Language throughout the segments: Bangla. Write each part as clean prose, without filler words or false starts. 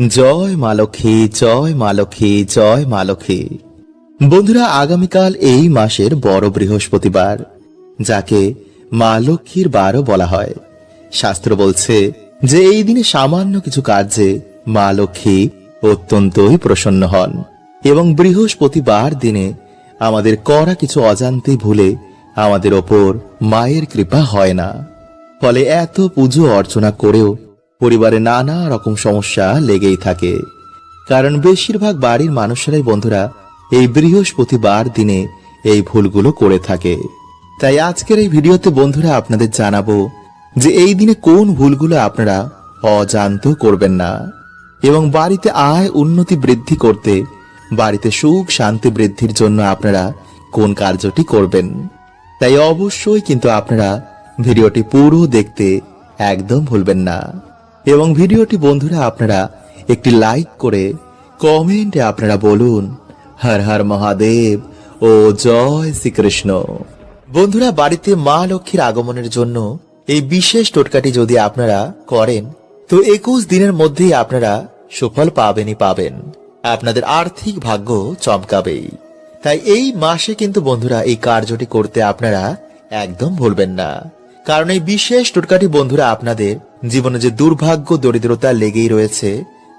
জয় মা লক্ষ্মী, জয় মা লক্ষ্মী, জয় মা লক্ষ্মী। বন্ধুরা, আগামীকাল এই মাসের বড় বৃহস্পতিবার, যাকে মা লক্ষ্মীর বারও বলা হয়। শাস্ত্র বলছে যে এই দিনে সামান্য কিছু কার্যে মা লক্ষ্মী অত্যন্তই প্রসন্ন হন এবং বৃহস্পতিবার দিনে আমাদের করা কিছু অজান্তে ভুলে আমাদের ওপর মায়ের কৃপা হয় না। ফলে এত পুজো অর্চনা করেও পরিবারে নানা রকম সমস্যা লেগেই থাকে, কারণ বেশিরভাগ বাড়ির মানুষেরাই বন্ধুরা এই বৃহস্পতিবার দিনে এই ভুলগুলো করে থাকে। তাই আজকের এই ভিডিওতে বন্ধুরা আপনাদের জানাবো যে এই দিনে কোন ভুলগুলো আপনারা অজান্ত করবেন না এবং বাড়িতে আয় উন্নতি বৃদ্ধি করতে, বাড়িতে সুখ শান্তি বৃদ্ধির জন্য আপনারা কোন কার্যটি করবেন। তাই অবশ্যই কিন্তু আপনারা ভিডিওটি পুরো দেখতে একদম ভুলবেন না এবং ভিডিওটি বন্ধুরা আপনারা একটি লাইক করে কমেন্টে আপনারা বলুন হর হর মহাদেব ও জয় শ্রীকৃষ্ণ। বন্ধুরা, বাড়িতে মা লক্ষ্মীর আগমনের জন্য এই বিশেষ টোটকাটি যদি আপনারা করেন তো 21 দিনের মধ্যেই আপনারা সুফল পাবেনই পাবেন, আপনাদের আর্থিক ভাগ্য চমকাবেই। তাই এই মাসে কিন্তু বন্ধুরা এই কার্যটি করতে আপনারা একদম ভুলবেন না, কারণ এই বিশেষ টোটকাটি বন্ধুরা আপনাদের জীবনে যে দুর্ভাগ্য দরিদ্রতা লেগেই রয়েছে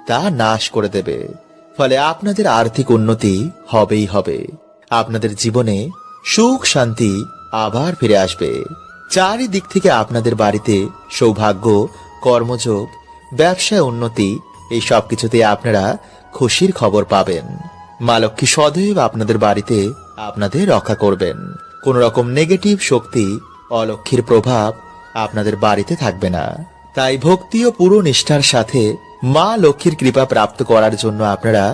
তা নাশ করে দেবে। ফলে আপনাদের আর্থিক উন্নতি হবেই হবে, আপনাদের জীবনে সুখ শান্তি আবার ফিরে আসবে। চারিদিক থেকে আপনাদের বাড়িতে সৌভাগ্য, কর্মযোগ, ব্যবসায় উন্নতি, এই সব কিছুতে আপনারা খুশির খবর পাবেন। মা লক্ষ্মী সদৈব আপনাদের বাড়িতে আপনাদের রক্ষা করবেন। কোন রকম নেগেটিভ শক্তি, অলক্ষ্মীর প্রভাব আপনাদের বাড়িতে থাকবে না। তাই ভক্তি ও পুরো নিষ্ঠার সাথে মা লক্ষ্মীর কৃপা প্রাপ্ত করার জন্য আপনারা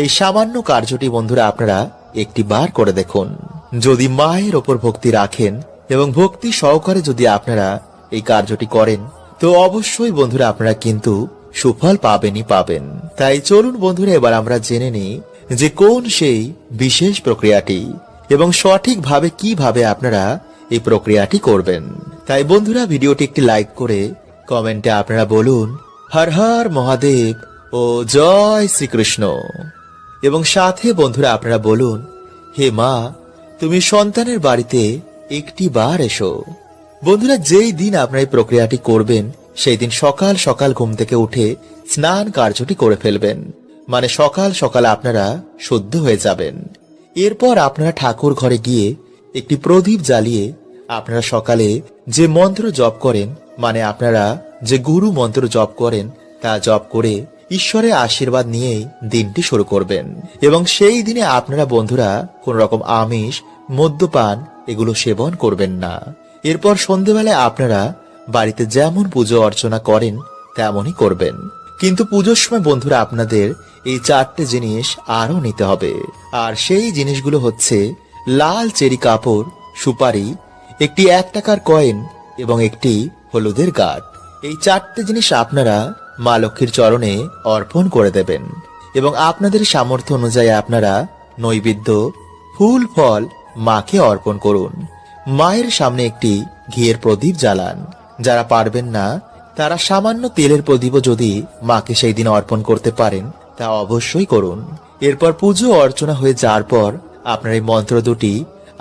এই সামান্য কার্যটি বন্ধুরা আপনারা একটি বার করে দেখুন। যদি মায়ের ওপর ভক্তি রাখেন এবং ভক্তি সহকারে যদি আপনারা এই কার্যটি করেন তো অবশ্যই বন্ধুরা আপনারা কিন্তু সুফল পাবেনই পাবেন। তাই চলুন বন্ধুরা এবার আমরা জেনে নিই যে কোন সেই বিশেষ প্রক্রিয়াটি এবং সঠিকভাবে কিভাবে আপনারা এই প্রক্রিয়াটি করবেন। তাই বন্ধুরা ভিডিওটি একটি লাইক করে কমেন্টে আপনারা বলুন হর হর মহাদেব ও জয় শ্রীকৃষ্ণ এবং সাথে বন্ধুরা আপনারা বলুন হে মা, তুমি সন্তানের বাড়িতে একটি বার এসো। বন্ধুরা, যেই দিন আপনারা এই প্রক্রিয়াটি করবেন সেই দিন সকাল সকাল ঘুম থেকে উঠে স্নান কার্যটি করে ফেলবেন, মানে সকাল সকাল আপনারা শুদ্ধ হয়ে যাবেন। এরপর আপনারা ঠাকুর ঘরে গিয়ে একটি প্রদীপ জ্বালিয়ে আপনারা সকালে যে মন্ত্র জপ করেন, মানে আপনারা যে গুরু মন্ত্র জপ করেন তা জপ করে ঈশ্বরের আশীর্বাদ নিয়েই দিনটি শুরু করবেন। এবং সেই দিনে আপনারা বন্ধুরা কোন রকম আমিষ, মদ্যপান এগুলো সেবন করবেন না। এরপর সন্ধেবেলায় আপনারা বাড়িতে যেমন পুজো অর্চনা করেন তেমনই করবেন, কিন্তু পুজোর সময় বন্ধুরা আপনাদের এই 4টে জিনিস আরো নিতে হবে। আর সেই জিনিসগুলো হচ্ছে লাল চেরি কাপড়, সুপারি, একটি 1 টাকার কয়েন এবং একটি হলুদের গাঁট। এই 4টে জিনিস আপনারা মা লক্ষ্মীর চরণে অর্পণ করে দেবেন এবং আপনাদের সামর্থ্য অনুযায়ী আপনারা নৈবেদ্য, ফুল ফল মাকে অর্পণ করুন। মায়ের সামনে একটি ঘিয়ের প্রদীপ জ্বালান। যারা পারবেন না তারা সামান্য তেলের প্রদীপও যদি মাকে সেই দিন অর্পণ করতে পারেন তা অবশ্যই করুন। এরপর পুজো অর্চনা হয়ে যাওয়ার পর আপনার এই মন্ত্র দুটি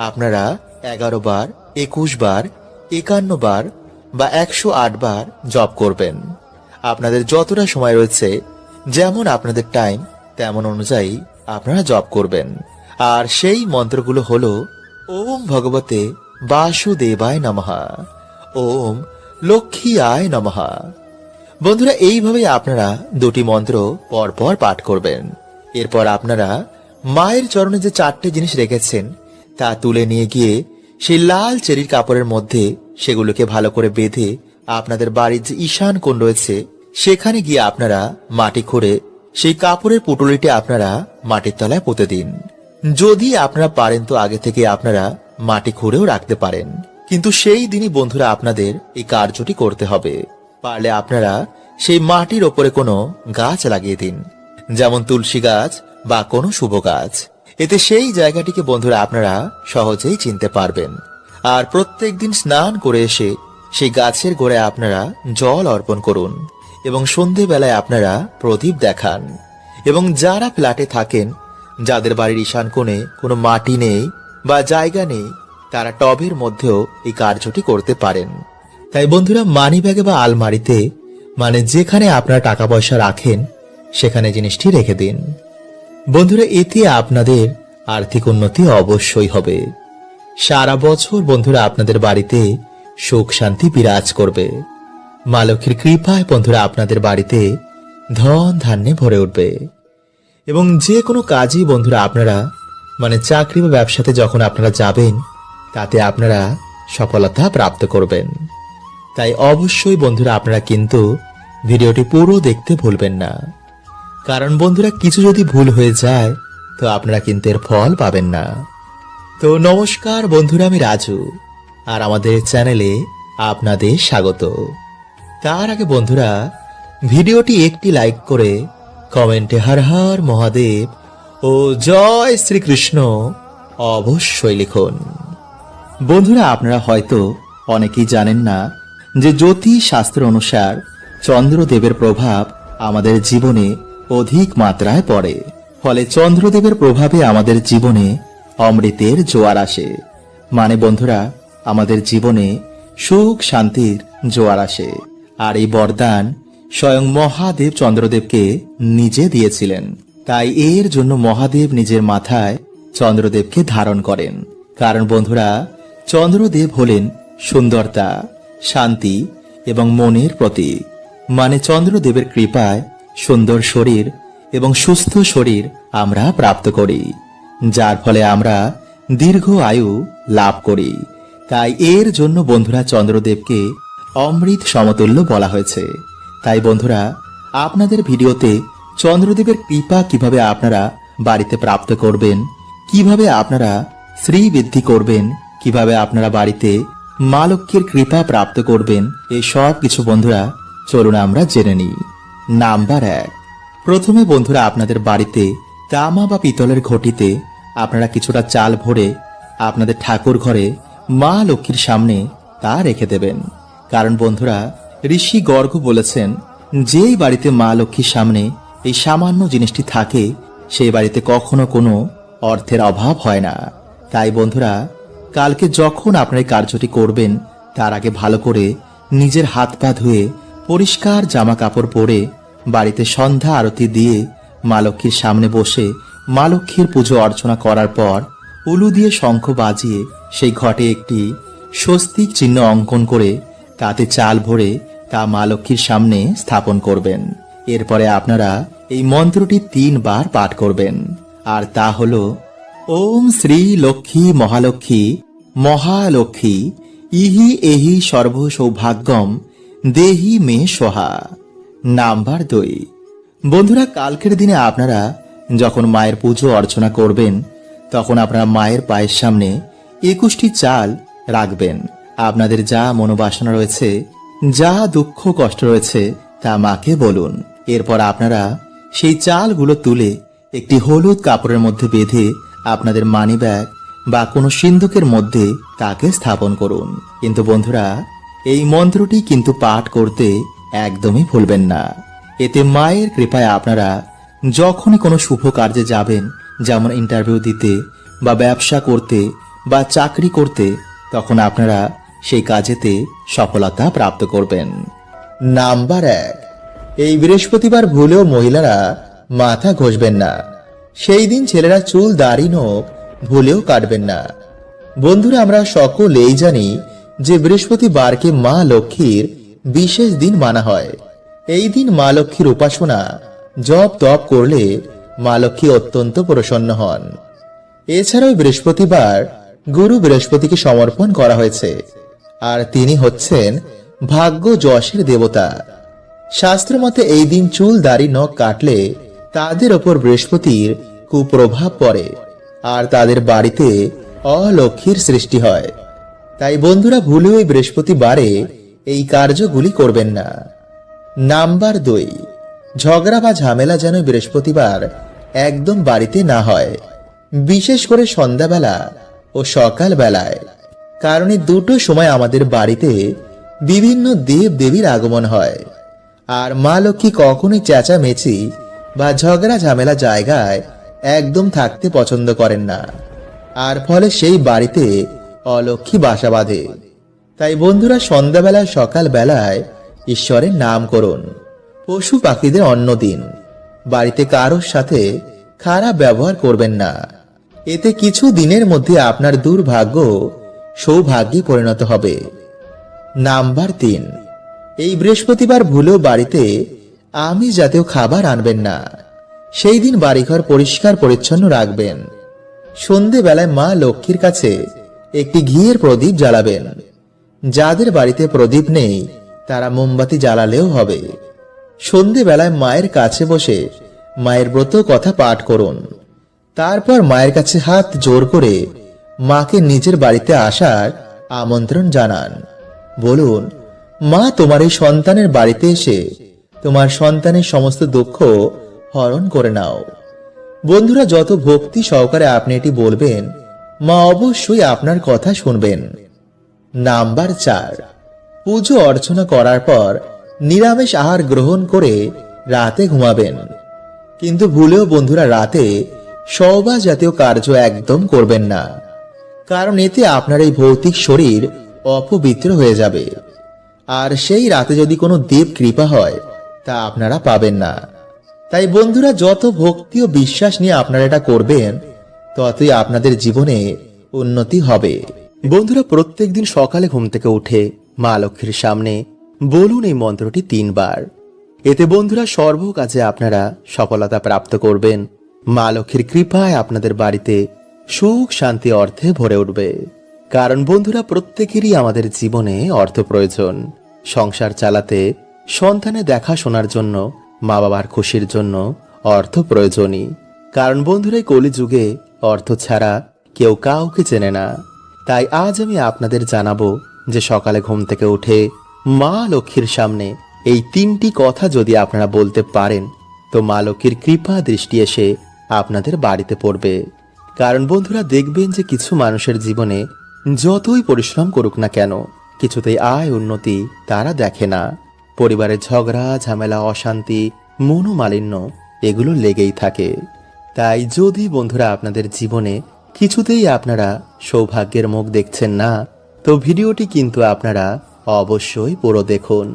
আপনারা 11 বার, 21 বার, 51 বার বা 108 বার জপ করবেন। আপনাদের যতটা সময় রয়েছে, যেমন আপনাদের টাইম তেমন অনুযায়ী আপনারা জপ করবেন। আর সেই মন্ত্রগুলো হলো ওম ভগবতে বাসুদেবায় নমঃ, ওম লক্ষ্মী আয় নমঃ। বন্ধুরা, এইভাবে আপনারা দুটি মন্ত্র পরপর পাঠ করবেন। এরপর আপনারা মায়ের চরণে যে 4টে জিনিস রেখেছেন তা তুলে নিয়ে গিয়ে সেই লাল চেরির কাপড়ের মধ্যে সেগুলোকে ভালো করে বেঁধে আপনাদের বাড়ির যে ঈশান কোণ রয়েছে সেখানে গিয়ে আপনারা মাটি খুঁড়ে সেই কাপড়ের পুটুলিটি আপনারা মাটির তলায় পুঁতে দিন। যদি আপনারা পারেন তো আগে থেকে আপনারা মাটি খুঁড়েও রাখতে পারেন, কিন্তু সেই দিনই বন্ধুরা আপনাদের এই কার্যটি করতে হবে। পারলে আপনারা সেই মাটির ওপরে কোনো গাছ লাগিয়ে দিন, যেমন তুলসী গাছ বা কোনো শুভ গাছ। এতে সেই জায়গাটিকে বন্ধুরা আপনারা সহজেই চিনতে পারবেন। আর প্রত্যেক দিন স্নান করে এসে সেই গাছের গোড়ায় আপনারা জল অর্পণ করুন এবং সন্ধেবেলায় আপনারা প্রদীপ দেখান। এবং যারা ফ্ল্যাটে থাকেন, যাদের বাড়ির ঈশান কোণে কোনো মাটি নেই বা জায়গা নেই, তারা টবের মধ্যেও এই কার্যটি করতে পারেন। তাই বন্ধুরা, মানি ব্যাগে বা আলমারিতে, মানে যেখানে আপনারা টাকা পয়সা রাখেন, সেখানে জিনিসটি রেখে দিন। বন্ধুরা, এতে আপনাদের আর্থিক উন্নতি অবশ্যই হবে। সারা বছর বন্ধুরা আপনাদের বাড়িতে সুখ শান্তি বিরাজ করবে। মা লক্ষ্মীর কৃপায় বন্ধুরা আপনাদের বাড়িতে ধন ধান্যে ভরে উঠবে। এবং যে কোনো কাজই বন্ধুরা আপনারা, মানে চাকরি বা ব্যবসাতে যখন আপনারা যাবেন, তাতে আপনারা সফলতা প্রাপ্ত করবেন। তাই অবশ্যই বন্ধুরা আপনারা কিন্তু ভিডিওটি পুরো দেখতে ভুলবেন না। কারণ বন্ধুরা, কিছু যদি ভুল হয়ে যায় তো আপনারা কিন্তু এর ফল পাবেন না। তো নমস্কার বন্ধুরা, আমি রাজু, আর আমাদের চ্যানেলে আপনাদের স্বাগত। তার আগে বন্ধুরা, ভিডিওটি একটি লাইক করে কমেন্টে হর হর মহাদেব ও জয় শ্রীকৃষ্ণ অবশ্যই লিখুন। বন্ধুরা, আপনারা হয়তো অনেকেই জানেন না যে জ্যোতিষ শাস্ত্র অনুসার চন্দ্রদেবের প্রভাব আমাদের জীবনে অধিক মাত্রায় পড়ে। ফলে চন্দ্রদেবের প্রভাবে আমাদের জীবনে অমৃতের জোয়ার আসে। মানে বন্ধুরা, আমাদের জীবনে সুখ শান্তির জোয়ার আসে। আর এই বরদান স্বয়ং মহাদেব চন্দ্রদেবকে নিজে দিয়েছিলেন। তাই এর জন্য মহাদেব নিজের মাথায় চন্দ্রদেবকে ধারণ করেন। কারণ বন্ধুরা, চন্দ্রদেব হলেন সুন্দরতা, শান্তি এবং মনের প্রতীক। মানে চন্দ্রদেবের কৃপায় সুন্দর শরীর এবং সুস্থ শরীর আমরা প্রাপ্ত করি, যার ফলে আমরা দীর্ঘ আয়ু লাভ করি। তাই এর জন্য বন্ধুরা চন্দ্রদেবকে অমৃত সমতুল্য বলা হয়েছে। তাই বন্ধুরা, আপনাদের ভিডিওতে চন্দ্রদেবের কৃপা কিভাবে আপনারা বাড়িতে প্রাপ্ত করবেন, কিভাবে আপনারা শ্রী বৃদ্ধি করবেন, কিভাবে আপনারা বাড়িতে মা লক্ষ্মীর কৃপা প্রাপ্ত করবেন, এই সব কিছু বন্ধুরা চলুন আমরা জেনে নিই। নাম্বার 1, প্রথমে বন্ধুরা আপনাদের বাড়িতে তামা বা পিতলের ঘটিতে আপনারা কিছুটা চাল ভরে আপনাদের ঠাকুর ঘরে মা লক্ষ্মীর সামনে তা রেখে দেবেন। কারণ বন্ধুরা, ঋষি গর্গ বলেছেন, যেই বাড়িতে মা লক্ষ্মীর সামনে এই সামান্য জিনিসটি থাকে, সেই বাড়িতে কখনো কোনো অর্থের অভাব হয় না। তাই বন্ধুরা, কালকে যখন আপনারা এই কার্যটি করবেন, তার আগে ভালো করে নিজের হাত পা ধুয়ে পরিষ্কার জামা কাপড় পরে বাড়িতে সন্ধ্যা আরতি দিয়ে মা লক্ষ্মীর সামনে বসে মা লক্ষ্মীর পুজো অর্চনা করার পর উলু দিয়ে শঙ্খ বাজিয়ে সেই ঘটে একটি স্বস্তিক চিহ্ন অঙ্কন করে তাতে চাল ভরে তা মা লক্ষ্মীর সামনে স্থাপন করবেন। এরপরে আপনারা এই মন্ত্রটি 3 বার পাঠ করবেন। আর তা হলো, ওম শ্রী লক্ষ্মী মহালক্ষ্মী মহালক্ষ্মী ইহি এহি সর্ব সৌভাগ্যম দেহি মে সোহা। নাম্বার 2, বন্ধুরা, কালকের দিনে আপনারা যখন মায়ের পুজো অর্চনা করবেন, তখন আপনারা মায়ের পায়ের সামনে 21টি চাল রাখবেন। আপনাদের যা মনোবাসনা রয়েছে, যা দুঃখ কষ্ট রয়েছে, তা মাকে বলুন। এরপর আপনারা সেই চালগুলো তুলে একটি হলুদ কাপড়ের মধ্যে বেঁধে আপনাদের মানি ব্যাগ বা কোনো সিন্ধুকের মধ্যে তাকে স্থাপন করুন। কিন্তু বন্ধুরা, এই মন্ত্রটি কিন্তু পাঠ করতে একদমই ভুলবেন না। এতে মায়ের কৃপায় আপনারা যখনই কোনো শুভ কার্যে যাবেন, যেমন ইন্টারভিউ দিতে বা ব্যবসা করতে বা চাকরি করতে, তখন আপনারা সেই কাজেতে সফলতা প্রাপ্ত করবেন। নাম্বার 1, এই বৃহস্পতিবার ভুলেও মহিলারা মাথা ঘষবেন না। সেই দিন ছেলেরা চুল দাড়ি নখ ভুলেও কাটবেন না। বন্ধুরা, আমরা সকলেই জানি যে বৃহস্পতিবারকে মা লক্ষ্মীর বিশেষ দিন মানা হয়। এই দিন মা লক্ষ্মীর উপাসনা জপ তপ করলে মা লক্ষ্মী অত্যন্ত প্রসন্ন হন। এছাড়াও বৃহস্পতিবার গুরু বৃহস্পতিকে সমর্পণ করা হয়েছে, আর তিনি হচ্ছেন ভাগ্য যশের দেবতা। শাস্ত্র মতে এই দিন চুল দাড়ি নখ কাটলে তাদের ওপর বৃহস্পতির কুপ্রভাব পড়ে আর তাদের বাড়িতে অলক্ষ্মীর সৃষ্টি হয়। তাই বন্ধুরা, ভুলেও এই বৃহস্পতিবারে এই কার্যগুলি করবেন না। নাম্বার 2, ঝগড়া বা ঝামেলা যেন বৃহস্পতিবার একদম বাড়িতে না হয়, বিশেষ করে সন্ধ্যাবেলা ও সকাল বেলায়। কারণ এই দুটো সময় আমাদের বাড়িতে বিভিন্ন দেব দেবীর আগমন হয়। আর মা লক্ষ্মী কখনোই চেঁচামেচি বা ঝগড়া ঝামেলা জায়গায় একদম থাকতে পছন্দ করেন না, আর ফলে সেই বাড়িতে অলক্ষ্মী বাসা বাঁধে। তাই বন্ধুরা, সন্ধ্যাবেলায় সকাল বেলায় ঈশ্বরের নাম করুন, পশু পাখিদের অন্ন দিন, বাড়িতে কারোর সাথে খারাপ ব্যবহার করবেন না। এতে কিছু দিনের মধ্যে আপনার দুর্ভাগ্য সৌভাগ্যে পরিণত হবে। নাম্বার 3, এই বৃহস্পতিবার ভুলেও বাড়িতে আমিষ জাতীয় খাবার আনবেন না। সেই দিন বাড়িঘর পরিষ্কার পরিচ্ছন্ন রাখবেন। সন্ধেবেলায় মা লক্ষ্মীর কাছে একটি ঘিয়ের প্রদীপ জ্বালাবেন। যাদের বাড়িতে প্রদীপ নেই তারা মোমবাতি জ্বালালেও হবে। সন্ধেবেলায় মায়ের কাছে বসে মায়ের ব্রত কথা পাঠ করুন। তারপর মায়ের কাছে হাত জোর করে মাকে নিজের বাড়িতে আসার আমন্ত্রণ জানান। বলুন, মা, তোমার এই সন্তানের বাড়িতে এসে তোমার সন্তানের সমস্ত দুঃখ হরণ করে নাও। বন্ধুরা, যত ভক্তি সহকারে আপনি এটি বলবেন, মা অবশ্যই আপনার কথা শুনবেন। নাম্বার 4, পুজো অর্চনা করার পর নিরামিষ আহার গ্রহণ করে রাতে ঘুমাবেন। কিন্তু ভুলেও বন্ধুরা রাতে সওবা জাতীয় কার্য একদম করবেন না, কারণ এতে আপনার এই ভৌতিক শরীর অপবিত্র হয়ে যাবে। আর সেই রাতে যদি কোনো দেব কৃপা হয় তা আপনারা পাবেন না। তাই বন্ধুরা, যত ভক্তি ও বিশ্বাস নিয়ে আপনারা এটা করবেন ততই আপনাদের জীবনে উন্নতি হবে। বন্ধুরা, প্রত্যেকদিন সকালে ঘুম থেকে উঠে মা লক্ষ্মীর সামনে বলুন এই মন্ত্রটি 3 বার। এতে বন্ধুরা সর্ব কাজে আপনারা সফলতা প্রাপ্ত করবেন। মা লক্ষ্মীর কৃপায় আপনাদের বাড়িতে সুখ শান্তি অর্থে ভরে উঠবে। কারণ বন্ধুরা, প্রত্যেকেরই আমাদের জীবনে অর্থ প্রয়োজন। সংসার চালাতে, সন্তানের দেখাশোনার জন্য, মা বাবার খুশির জন্য অর্থ প্রয়োজনই। কারণ বন্ধুরা, কলিযুগে অর্থ ছাড়া কেউ কাউকে চেনে না। তাই আজ আমি আপনাদের জানাবো যে সকালে ঘুম থেকে উঠে মা লক্ষ্মীর সামনে এই 3টি কথা যদি আপনারা বলতে পারেন তো মা লক্ষ্মীর কৃপা দৃষ্টি এসে আপনাদের বাড়িতে পড়বে। কারণ বন্ধুরা, দেখবেন যে কিছু মানুষের জীবনে যতই পরিশ্রম করুক না কেন কিছুতেই আয় উন্নতি তারা দেখে না। পরিবারের ঝগড়া ঝামেলা, অশান্তি, মনোমালিন্য এগুলো লেগেই থাকে। তাই যদি বন্ধুরা আপনাদের জীবনে কিছুতেই আপনারা সৌভাগ্যের মুখ দেখছেন না তো ভিডিওটি কিন্তু আপনারা অবশ্যই পুরো দেখুন।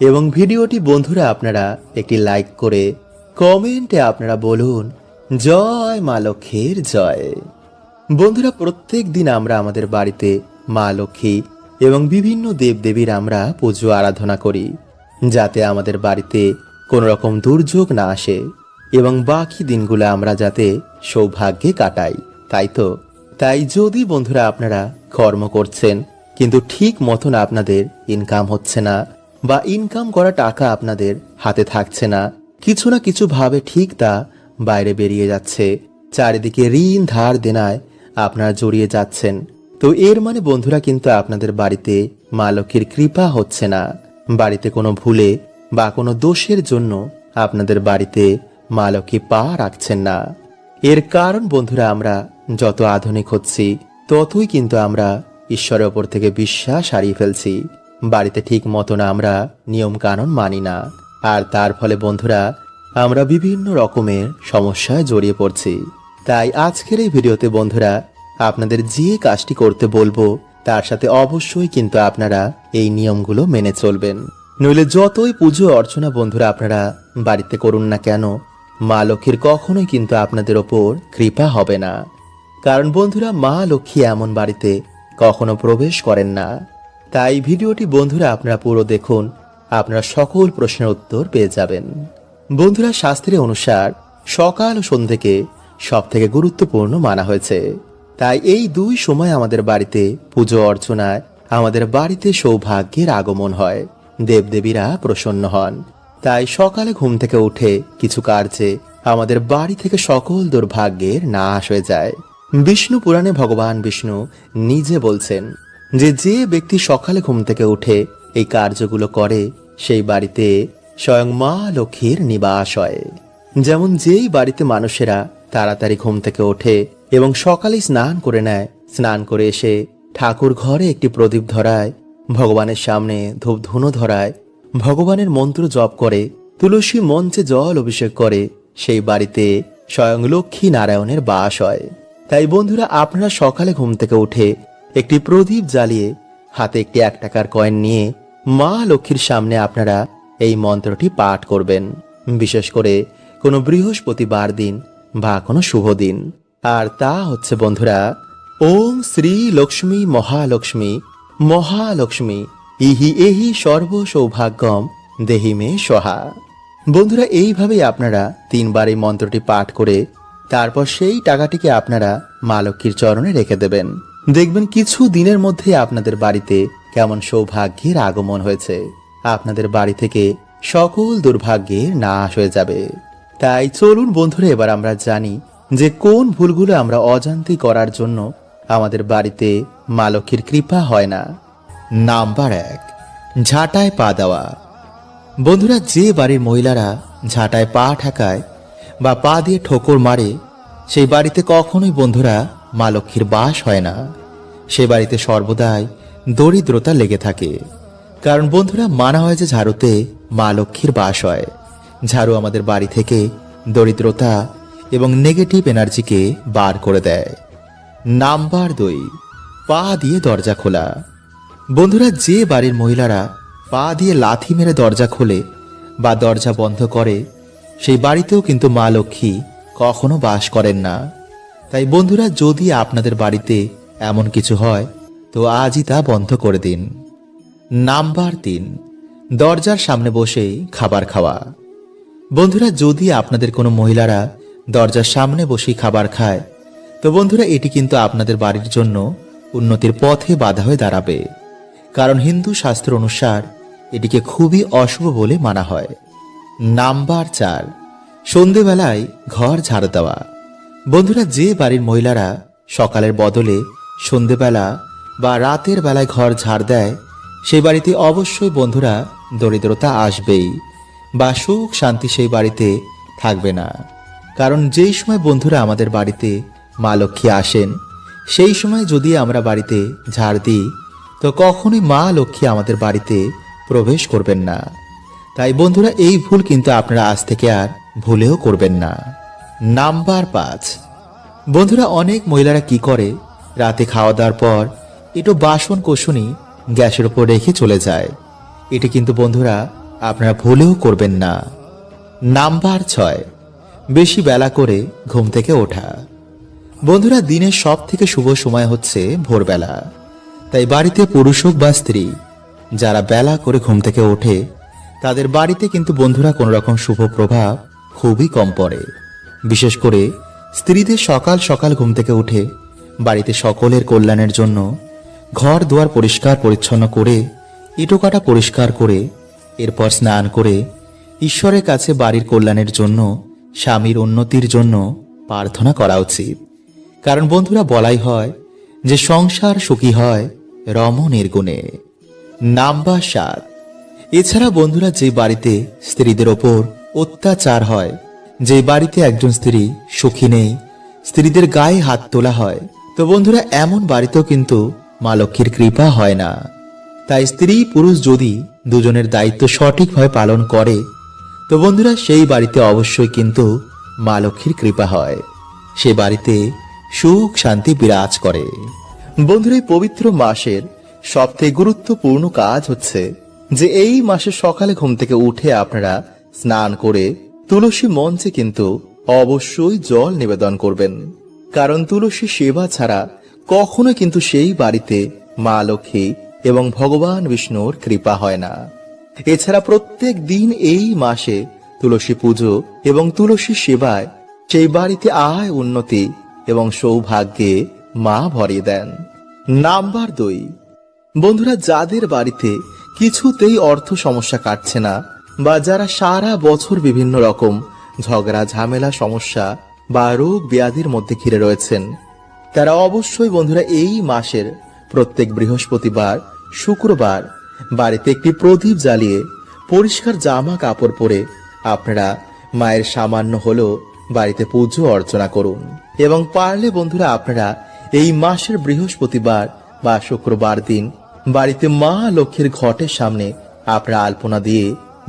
এবং ভিডিওটি বন্ধুরা আপনারা একটি লাইক করে কমেন্টে আপনারা বলুন, জয় মা লক্ষ্মীর জয়। বন্ধুরা, প্রত্যেক দিন আমরা আমাদের বাড়িতে মা লক্ষ্মী এবং বিভিন্ন দেবদেবীর আমরা পুজো আরাধনা করি, যাতে আমাদের বাড়িতে কোনো রকম দুর্যোগ না আসে এবং বাকি দিনগুলো আমরা যাতে সৌভাগ্যে কাটাই। তাই যদি বন্ধুরা আপনারা কর্ম করছেন কিন্তু ঠিক মতন আপনাদের ইনকাম হচ্ছে না বা ইনকাম করা টাকা আপনাদের হাতে থাকছে না, কিছু না কিছু ভাবে ঠিক তা বাইরে বেরিয়ে যাচ্ছে, চারিদিকে ঋণ ধার দেনায় আপনারা জড়িয়ে যাচ্ছেন, তো এর মানে বন্ধুরা কিন্তু আপনাদের বাড়িতে মা লক্ষ্মীর কৃপা হচ্ছে না। বাড়িতে কোনো ভুলে বা কোনো দোষের জন্য আপনাদের বাড়িতে মা লক্ষ্মী পা রাখছেন না। এর কারণ বন্ধুরা, আমরা যত আধুনিক হচ্ছি ততই কিন্তু আমরা ঈশ্বরের ওপর থেকে বিশ্বাস হারিয়ে ফেলছি। বাড়িতে ঠিক মতন আমরা নিয়ম কানুন মানি না, আর তার ফলে বন্ধুরা আমরা বিভিন্ন রকমের সমস্যায় জড়িয়ে পড়ছি। তাই আজকের এই ভিডিওতে বন্ধুরা আপনাদের যে কাজটি করতে বলবো তার সাথে অবশ্যই কিন্তু আপনারা এই নিয়মগুলো মেনে চলবেন। নইলে যতই পুজো অর্চনা বন্ধুরা আপনারা বাড়িতে করুন না কেন, মা লক্ষ্মীর কখনোই কিন্তু আপনাদের ওপর কৃপা হবে না। কারণ বন্ধুরা, মা লক্ষ্মী এমন বাড়িতে কখনো প্রবেশ করেন না। তাই ভিডিওটি বন্ধুরা আপনারা পুরো দেখুন, আপনারা সকল প্রশ্নের উত্তর পেয়ে যাবেন। বন্ধুরা, শাস্ত্রে অনুসার সকাল ও সন্ধ্যেকে সব থেকে গুরুত্বপূর্ণ মানা হয়েছে। তাই এই 2 সময় আমাদের বাড়িতে পুজো অর্চনায় আমাদের বাড়িতে সৌভাগ্যের আগমন হয়, দেবদেবীরা প্রসন্ন হন। তাই সকালে ঘুম থেকে উঠে কিছু কার্যে আমাদের বাড়ি থেকে সকল দুর্ভাগ্যের নাশ হয়ে যায়। বিষ্ণু পুরাণে ভগবান বিষ্ণু নিজে বলছেন যে ব্যক্তি সকালে ঘুম থেকে উঠে এই কার্যগুলো করে সেই বাড়িতে স্বয়ং মা লক্ষ্মীর নিবাস হয়। যেমন যেই বাড়িতে মানুষেরা তাড়াতাড়ি ঘুম থেকে ওঠে এবং সকালে স্নান করে নেয়, স্নান করে এসে ঠাকুর ঘরে একটি প্রদীপ ধরায়, ভগবানের সামনে ধূপ ধুনো ধরায়, ভগবানের মন্ত্র জপ করে, তুলসী মঞ্চে জল অভিষেক করে, সেই বাড়িতে স্বয়ং লক্ষ্মী নারায়ণের বাস হয়। তাই বন্ধুরা, আপনারা সকালে ঘুম থেকে উঠে একটি প্রদীপ জ্বালিয়ে হাতে একটি 1 টাকার কয়েন নিয়ে মা লক্ষ্মীর সামনে আপনারা এই মন্ত্রটি পাঠ করবেন, বিশেষ করে কোনো বৃহস্পতিবার দিন বা কোনো শুভ দিন। আর তা হচ্ছে বন্ধুরা, ওম শ্রী লক্ষ্মী মহালক্ষ্মী মহালক্ষ্মী ইহি এহি সর্ব সৌভাগ্যম দেহি মে সহা। বন্ধুরা, এইভাবেই আপনারা 3 বার এই মন্ত্রটি পাঠ করে তারপর সেই টাকাটিকে আপনারা মা লক্ষ্মীর চরণে রেখে দেবেন। দেখবেন কিছু দিনের মধ্যে আপনাদের বাড়িতে কেমন সৌভাগ্যের আগমন হয়েছে। আপনাদের বাড়ি থেকে সকল দুর্ভাগ্যের নাশ হয়ে যাবে। তাই চলুন বন্ধুরা, এবার আমরা জানি যে কোন ভুলগুলো আমরা অজান্তেই করার জন্য আমাদের বাড়িতে মা লক্ষ্মীর কৃপা হয় না। নাম্বার 1, ঝাঁটায় পা দেওয়া। বন্ধুরা, যে বাড়ির মহিলারা ঝাঁটায় পা ঠেকায় বা পা দিয়ে ঠোকর মারে, সেই বাড়িতে কখনোই বন্ধুরা মা লক্ষ্মীর বাস হয় না। সে বাড়িতে সর্বদাই দরিদ্রতা লেগে থাকে। কারণ বন্ধুরা, মানা হয় যে ঝাড়ুতে মা লক্ষ্মীর বাস হয়। ঝাড়ু আমাদের বাড়ি থেকে দরিদ্রতা এবং নেগেটিভ এনার্জিকে বার করে দেয়। নাম্বার 2, পা দিয়ে দরজা খোলা। বন্ধুরা, যে বাড়ির মহিলারা পা দিয়ে লাথি মেরে দরজা খোলে বা দরজা বন্ধ করে, সেই বাড়িতেও কিন্তু মা লক্ষ্মী কখনো বাস করেন না। তাই বন্ধুরা, যদি আপনাদের বাড়িতে এমন কিছু হয় তো আজই তা বন্ধ করে দিন। নাম্বার 3, দরজার সামনে বসেই খাবার খাওয়া। বন্ধুরা, যদি আপনাদের কোনো মহিলারা দরজার সামনে বসেই খাবার খায়, তো বন্ধুরা এটি কিন্তু আপনাদের বাড়ির জন্য উন্নতির পথে বাধা হয়ে দাঁড়াবে। কারণ হিন্দু শাস্ত্র অনুসার এটিকে খুবই অশুভ বলে মানা হয়। নাম্বার 4, সন্ধেবেলায় ঘর ঝাড়ু দেওয়া। বন্ধুরা, যে বাড়ির মহিলারা সকালের বদলে সন্ধেবেলা বা রাতের বেলায় ঘর ঝাড় দেয়, সেই বাড়িতে অবশ্যই বন্ধুরা দরিদ্রতা আসবেই বা সুখ শান্তি সেই বাড়িতে থাকবে না। কারণ যেই সময় বন্ধুরা আমাদের বাড়িতে মা লক্ষ্মী আসেন, সেই সময় যদি আমরা বাড়িতে ঝাড় দিই, তো কখনোই মা লক্ষ্মী আমাদের বাড়িতে প্রবেশ করবেন না। তাই বন্ধুরা, এই ভুল কিন্তু আপনারা আজ থেকে আর ভুলেও করবেন না। নাম্বার 5, বন্ধুরা অনেক মহিলারা কি করে, রাতে খাওয়া দাওয়ার পর একটু বাসন কোসনি গ্যাসের উপর রেখে চলে যায়। এটি কিন্তু বন্ধুরা আপনারা ভুলেও করবেন না। নাম্বার 6, বেশি বেলা করে ঘুম থেকে ওঠা। বন্ধুরা, দিনের সব থেকে শুভ সময় হচ্ছে ভোরবেলা। তাই বাড়িতে পুরুষ হোক বা স্ত্রী, যারা বেলা করে ঘুম থেকে ওঠে, তাদের বাড়িতে কিন্তু বন্ধুরা কোনো রকম শুভ প্রভাব খুবই কম পড়ে। বিশেষ করে স্ত্রীদের সকাল সকাল ঘুম থেকে উঠে বাড়িতে সকলের কল্যাণের জন্য ঘর দুয়ার পরিষ্কার পরিচ্ছন্ন করে, ইটোকাটা পরিষ্কার করে, এরপর স্নান করে ঈশ্বরের কাছে বাড়ির কল্যাণের জন্য, স্বামীর উন্নতির জন্য প্রার্থনা করা উচিত। কারণ বন্ধুরা বলাই হয় যে সংসার সুখী হয় রমণীর গুণে। নাম্বার 7, এছাড়া বন্ধুরা যে বাড়িতে স্ত্রীদের ওপর অত্যাচার হয়, যে বাড়িতে একজন স্ত্রী সুখী নেই, স্ত্রীদের গায়ে হাত তোলা হয়, তো বন্ধুরা এমন বাড়িতেও কিন্তু মা লক্ষ্মীর কৃপা হয় না। তাই স্ত্রী পুরুষ যদি দুজনের দায়িত্ব সঠিকভাবে পালন করে, তো বন্ধুরা সেই বাড়িতে অবশ্যই কিন্তু মা লক্ষ্মীর কৃপা হয়। সে বাড়িতে সুখ শান্তি বিরাজ করে। বন্ধুরা, এই পবিত্র মাসের সবথেকে গুরুত্বপূর্ণ কাজ হচ্ছে যে এই মাসে সকালে ঘুম থেকে উঠে আপনারা স্নান করে তুলসী মঞ্চে কিন্তু অবশ্যই জল নিবেদন করবেন। কারণ তুলসী সেবা ছাড়া কখনো কিন্তু সেই বাড়িতে মা লক্ষ্মী এবং ভগবান বিষ্ণুর কৃপা হয় না। এছাড়া প্রত্যেক দিন এই মাসে তুলসী পুজো এবং তুলসী সেবায় সেই বাড়িতে আয় উন্নতি এবং সৌভাগ্যে মা ভরিয়ে দেন। নাম্বার 2, বন্ধুরা যাদের বাড়িতে কিছুতেই অর্থ সমস্যা কাটছে না বা যারা সারা বছর বিভিন্ন রকম ঝগড়া ঝামেলা সমস্যা বা রোগ ব্যাধির মধ্যে ঘিরে রয়েছেন, তারা অবশ্যই বন্ধুরা এই মাসের প্রত্যেক বৃহস্পতিবার শুক্রবার বাড়িতে একটি প্রদীপ জ্বালিয়ে পরিষ্কার জামা কাপড় পরে আপনারা মায়ের সামান্য হলেও বাড়িতে পুজো অর্চনা করুন। এবং পারলে বন্ধুরা আপনারা এই মাসের বৃহস্পতিবার বা শুক্রবার দিন বাড়িতে মা লক্ষ্মীর ঘটের সামনে আপনারা আলপনা দিয়ে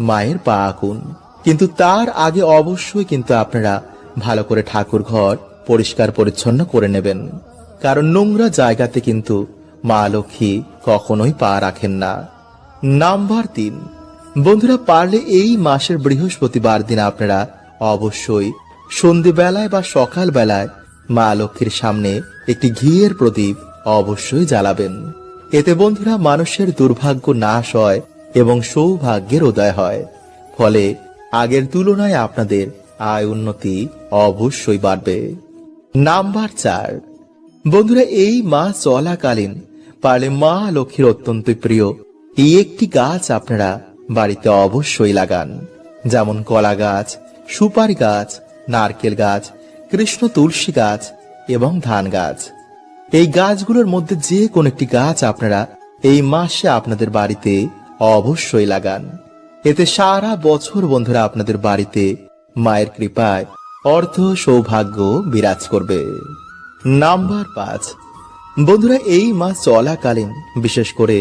মায়ের পা আঁকুন। কিন্তু তার আগে অবশ্যই কিন্তু আপনারা ভালো করে ঠাকুর ঘর পরিষ্কার পরিচ্ছন্ন করে নেবেন, কারণ নোংরা জায়গাতে কিন্তু মা লক্ষ্মী কখনোই পা রাখেন না। নাম্বার 3, বন্ধুরা পারলে এই মাসের বৃহস্পতিবার দিন আপনারা অবশ্যই সন্ধ্যেবেলায় বা সকাল বেলায় মা লক্ষ্মীর সামনে একটি ঘিয়ের প্রদীপ অবশ্যই জ্বালাবেন। এতে বন্ধুরা মানুষের দুর্ভাগ্য নাশ হয় এবং সৌভাগ্যের উদয় হয়। ফলে আগের তুলনায় আপনাদের আয় উন্নতি অবশ্যই বাড়বে। নাম্বার 4, বন্ধুরা এই মাস চলাকালীন পারলে মা লক্ষ্মীর অত্যন্ত প্রিয় এই একটি গাছ আপনারা বাড়িতে অবশ্যই লাগান, যেমন কলা গাছ, সুপারি গাছ, নারকেল গাছ, কৃষ্ণ তুলসী গাছ এবং ধান গাছ। এই গাছগুলোর মধ্যে যে কোন একটি গাছ আপনারা এই মাসে আপনাদের বাড়িতে অবশ্যই লাগান। এতে সারা বছর বন্ধুরা আপনাদের বাড়িতে মায়ের কৃপায় অর্থ সৌভাগ্য বিরাজ করবে। নাম্বার 5, বন্ধুরা এই মাস চলাকালীন বিশেষ করে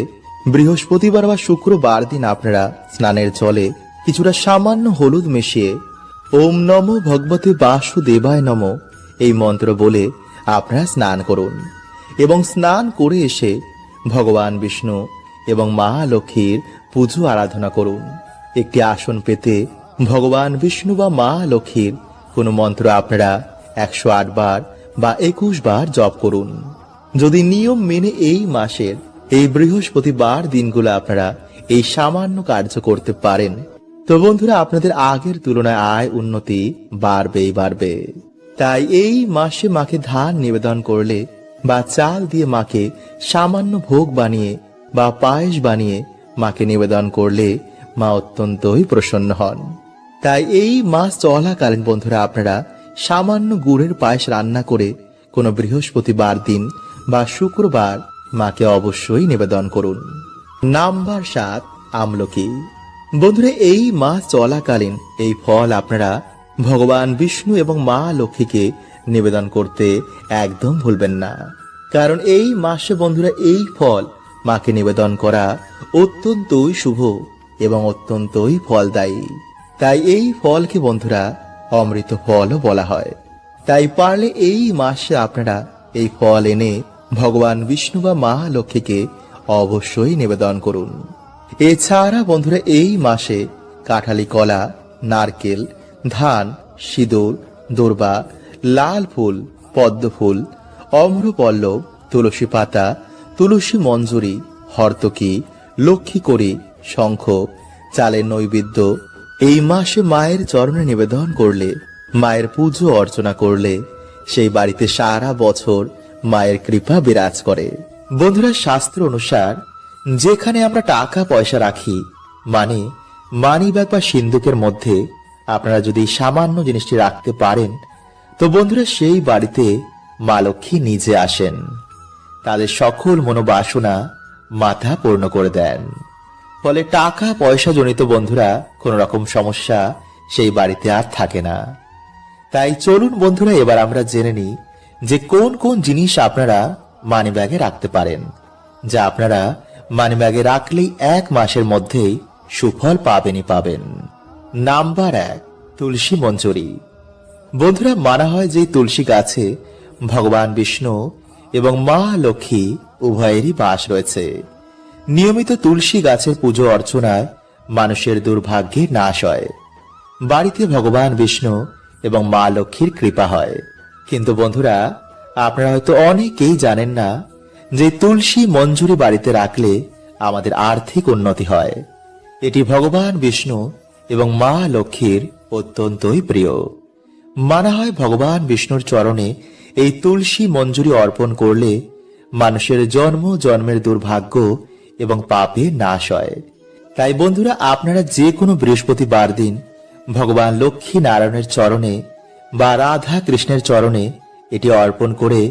বৃহস্পতিবার বা শুক্রবার দিন আপনারা স্নানের জলে কিছুটা সামান্য হলুদ মিশিয়ে ওম নমো ভগবতে বাসুদেবায় নমঃ এই মন্ত্র বলে আপনারা স্নান করুন এবং স্নান করে এসে ভগবান বিষ্ণু এবং মা লক্ষ্মীর পুজো আরাধনা করুন। একটি আসন পেতে ভগবান বিষ্ণু বা মা লক্ষ্মীর কোনো মন্ত্র আপনারা 108 বার বা 21 বার জপ করুন। যদি নিয়ম মেনে এই মাসের এই বৃহস্পতিবার দিনগুলো আপনারা এই সামান্য কার্য করতে পারেন, তো বন্ধুরা আপনাদের আগের তুলনায় আয় উন্নতি বাড়বে। তাই এই মাসে মাকে ধান নিবেদন করলে বা চাল দিয়ে মাকে সামান্য ভোগ বানিয়ে বা পায়েস বানিয়ে মাকে নিবেদন করলে মা অত্যন্তই প্রসন্ন হন। তাই এই মাস চলাকালীন বন্ধুরা আপনারা সামান্য গুড়ের পায়েস রান্না করে কোনো বৃহস্পতিবার দিন বা শুক্রবার মাকে অবশ্যই নিবেদন করুন। নাম্বার 7, আমলকি। বন্ধুরা এই মাস চলাকালীন এই ফল আপনারা ভগবান বিষ্ণু এবং মা লক্ষ্মীকে নিবেদন করতে একদম ভুলবেন না, কারণ এই মাসে বন্ধুরা এই ফল মাকে নিবেদন করা অত্যন্তই শুভ এবং অত্যন্তই ফলদায়ী। তাই এই ফলকে বন্ধুরা অমৃত ফলও বলা হয়। তাই পারলে এই মাসে আপনারা এই ফল এনে ভগবান বিষ্ণু বা মা লক্ষ্মীকে অবশ্যই নিবেদন করুন। এছাড়া বন্ধুরা এই মাসে কাঁঠালি কলা, নারকেল, ধান, সিঁদুর, দূর্বা, লাল ফুল, পদ্ম ফুল, অম্রপল্লব, তুলসী পাতা, তুলসী মঞ্জুরি, হর্তকি, লক্ষ্মী কড়ি, শঙ্খ, চালের নৈবেদ্য এই মাসে মায়ের চরণে নিবেদন করলে, মায়ের পুজো অর্চনা করলে সেই বাড়িতে সারা বছর মায়ের কৃপা বিরাজ করে। বন্ধুরা শাস্ত্র অনুসার যেখানে আমরা টাকা পয়সা রাখি, মানে মানিব্যাগ বা সিন্ধুকের মধ্যে আপনারা যদি সামান্য জিনিসটি রাখতে পারেন, তো বন্ধুরা সেই বাড়িতে মা লক্ষ্মী নিজে আসেন, তাদের সকল মনোবাসনা মাথা পূর্ণ করে দেন। ফলে টাকা পয়সা জনিত বন্ধুরা কোন রকম সমস্যা সেই বাড়িতে আর থাকে না। তাই চলুন বন্ধুরা এবার আমরা জেনে নিই যে কোন কোন জিনিস আপনারা মানিব্যাগে রাখতে পারেন, যা আপনারা মানিব্যাগে রাখলেই 1 মাসের মধ্যেই সুফল পাবেন। নাম্বার 1, তুলসী মঞ্জুরি। বন্ধুরা মানা হয় যে তুলসী গাছে ভগবান বিষ্ণু এবং মা লক্ষ্মী উভয়েরই বাস রয়েছে। নিয়মিত তুলসী গাছের পুজো অর্চনায় মানুষের দুর্ভাগ্যের নাশ হয়, বাড়িতে ভগবান বিষ্ণু এবং মা লক্ষ্মীর কৃপা হয়। কিন্তু বন্ধুরা আপনারা হয়তো অনেকেই জানেন না যে তুলসী মঞ্জুরি বাড়িতে রাখলে আমাদের আর্থিক উন্নতি হয়। এটি ভগবান বিষ্ণু এবং মা লক্ষ্মীর অত্যন্তই প্রিয়। মানা হয় ভগবান বিষ্ণুর চরণে এই তুলসী মঞ্জুরি অর্পণ করলে মানুষের জন্ম জন্মের দুর্ভাগ্য এবং পাপের নাশ হয়। তাই বন্ধুরা আপনারা যে কোনো বৃহস্পতিবার দিন ভগবান লক্ষ্মী নারায়ণের চরণে বা রাধা কৃষ্ণের চরণে এটি অর্পণ করে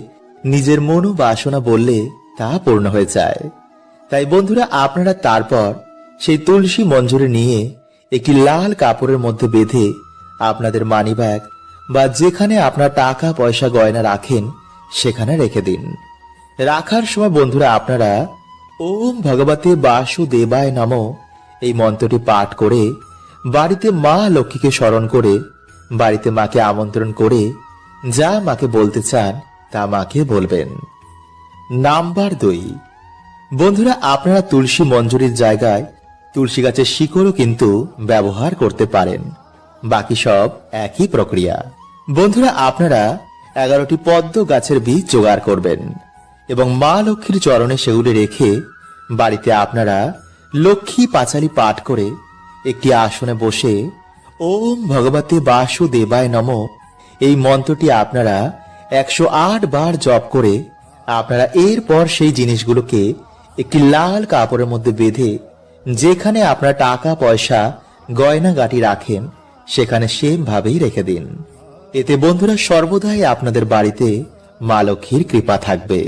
নিজের মনোবাসনা বললে তা পূর্ণ হয়ে যায়। তাই বন্ধুরা আপনারা তারপর সেই তুলসী মঞ্জুরি নিয়ে একটি লাল কাপড়ের মধ্যে বেঁধে আপনাদের মানিব্যাগ বা যেখানে আপনার টাকা পয়সা গয়না রাখেন সেখানে রেখে দিন। রাখার সময় বন্ধুরা আপনারা ওম ভগবতে বাসুদেবায় নমঃ এই মন্ত্রটি পাঠ করে বাড়িতে মা লক্ষ্মীকে স্মরণ করে বাড়িতে মাকে আমন্ত্রণ করে যা মাকে বলতে চান তা মাকে বলবেন। নাম্বার 2, বন্ধুরা আপনারা তুলসী মঞ্জুরির জায়গায় তুলসী গাছের শিকড়ও কিন্তু ব্যবহার করতে পারেন। বাকি সব একই প্রক্রিয়া। বন্ধুরা আপনারা 11টি পদ্ম গাছের বীজ জোগাড় করবেন এবং মা লক্ষ্মীর চরণে সেগুলি রেখে বাড়িতে আপনারা লক্ষ্মী পাঁচালী পাঠ করে একটি আসনে বসে ওম ভগবতে বাসুদেবায় নমঃ এই মন্ত্রটি আপনারা 108 বার জপ করে আপনারা এরপর সেই জিনিসগুলোকে একটি লাল কাপড়ের মধ্যে বেঁধে যেখানে আপনারা টাকা পয়সা গয়নাগাটি রাখেন সেখানে সেম ভাবেই রেখে দিন। এতে বন্ধুরা সর্বদাই আপনাদের বাড়িতে মা লক্ষ্মীর কৃপা থাকবে।